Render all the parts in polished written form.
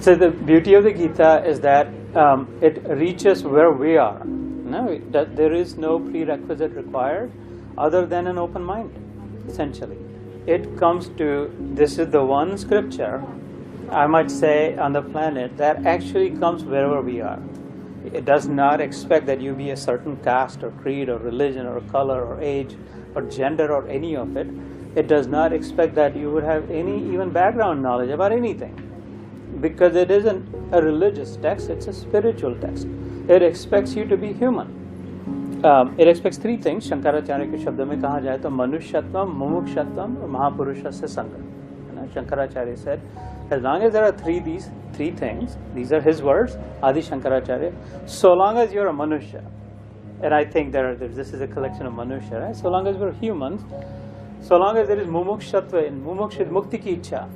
So the beauty of the Gita is that it reaches where we are. No, there is no prerequisite required other than an open mind, essentially. It comes to, this is the one scripture, I might say, on the planet that actually comes wherever we are. It does not expect that you be a certain caste or creed or religion or color or age or gender or any of it. It does not expect that you would have any even background knowledge about anything, because it isn't a religious text, it's a spiritual text. It expects you to be human. It expects three things. Shankaracharya के शब्द में कहा जाए तो मनुष्यत्वम, मुमुक्षत्वम और महापुरुषस्य संगम. Shankaracharya said, as long as there are these three things, these are his words, Adi Shankaracharya, so long as you're a manushya, and I think this is a collection of manushya, right? So long as we're humans, so long as there is mumukshatva in mukti ki ichha,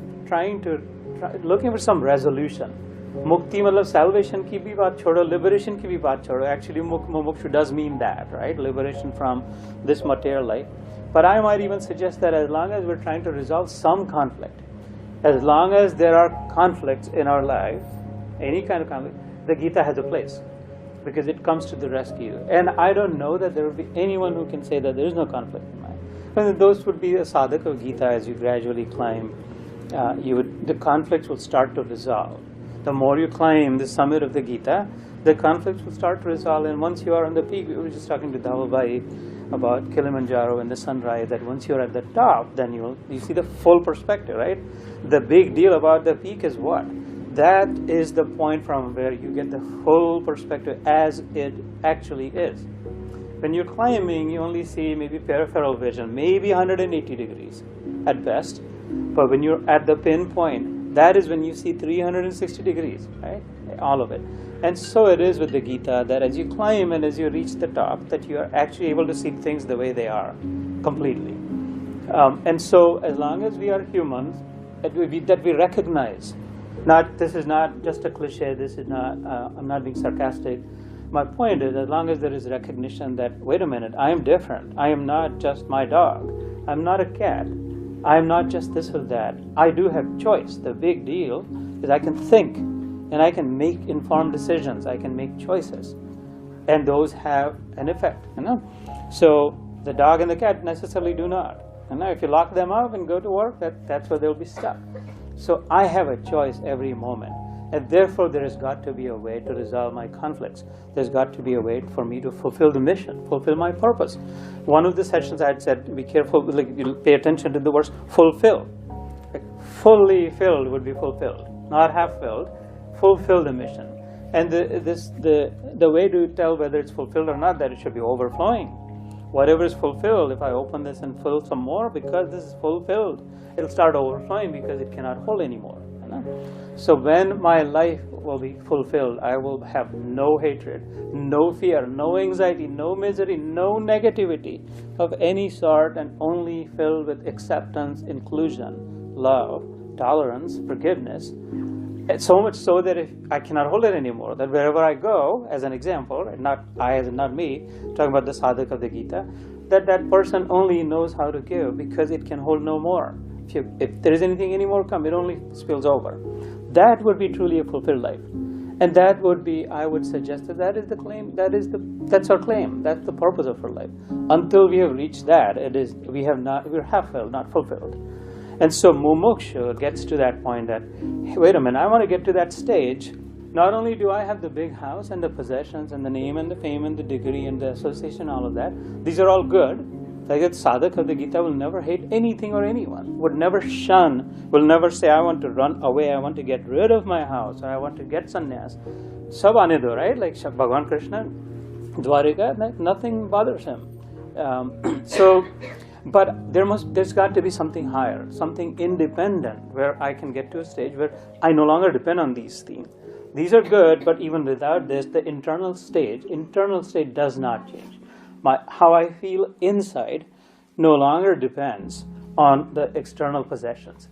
looking for some resolution. Mukti matlab salvation ki bhi baat chodo, liberation ki bhi baat chodo. Actually mumukshu does mean that, right? Liberation from this material life. But I might even suggest that as long as we're trying to resolve some conflict, as long as there are conflicts in our life, any kind of conflict, the Gita has a place, because it comes to the rescue. And I don't know that there will be anyone who can say that there is no conflict in mind. And those would be a sadhak of Gita. As you gradually climb, the conflicts will start to resolve. The more you climb the summit of the Gita, the conflicts will start to resolve. And once you are on the peak, we were just talking to Dhavabai about Kilimanjaro and the sunrise, that once you're at the top, then you see the full perspective, right? The big deal about the peak is what? That is the point from where you get the full perspective as it actually is. When you're climbing, you only see maybe peripheral vision, maybe 180 degrees at best. But when you're at the pinpoint, that is when you see 360 degrees, right? All of it. And so it is with the Gita, that as you climb and as you reach the top, that you are actually able to see things the way they are, completely. And so as long as we are humans, that we recognize, this is not just a cliche, this is not, I'm not being sarcastic. My point is, as long as there is recognition that, wait a minute, I am different. I am not just my dog. I'm not a cat. I am not just this or that. I do have choice. The big deal is I can think and I can make informed decisions. I can make choices. And those have an effect, So the dog and the cat necessarily do not. If you lock them up and go to work, that's where they'll be stuck. So I have a choice every moment. And therefore there has got to be a way to resolve my conflicts. There's got to be a way for me to fulfill the mission, fulfill my purpose. One of the sessions I had said, be careful, pay attention to the words fulfill. Fully filled would be fulfilled, not half filled. Fulfill the mission. And the way to tell whether it's fulfilled or not, that it should be overflowing. Whatever is fulfilled, if I open this and fill some more, because this is fulfilled, it'll start overflowing because it cannot hold anymore. So when my life will be fulfilled, I will have no hatred, no fear, no anxiety, no misery, no negativity of any sort, and only filled with acceptance, inclusion, love, tolerance, forgiveness. So much so that if I cannot hold it anymore, that wherever I go, as an example, not I as in not me, talking about the sadhak of the Gita, that person only knows how to give because it can hold no more. If there is anything anymore come, it only spills over. That would be truly a fulfilled life. And that would be, I would suggest that is the claim, that's our claim, that's the purpose of our life. Until we have reached that, we're half filled, not fulfilled. And so mumuksha gets to that point that, hey, wait a minute, I want to get to that stage. Not only do I have the big house and the possessions and the name and the fame and the degree and the association, all of that, these are all good. Like that sadhak of the Gita will never hate anything or anyone, would never shun, will never say, I want to run away, I want to get rid of my house, or I want to get sannyas. Sab aane do, right? Like Bhagavan Krishna, Dwarika, nothing bothers him. But there's got to be something higher, something independent, where I can get to a stage where I no longer depend on these things. These are good, but even without this, the internal state does not change. How I feel inside no longer depends on the external possessions.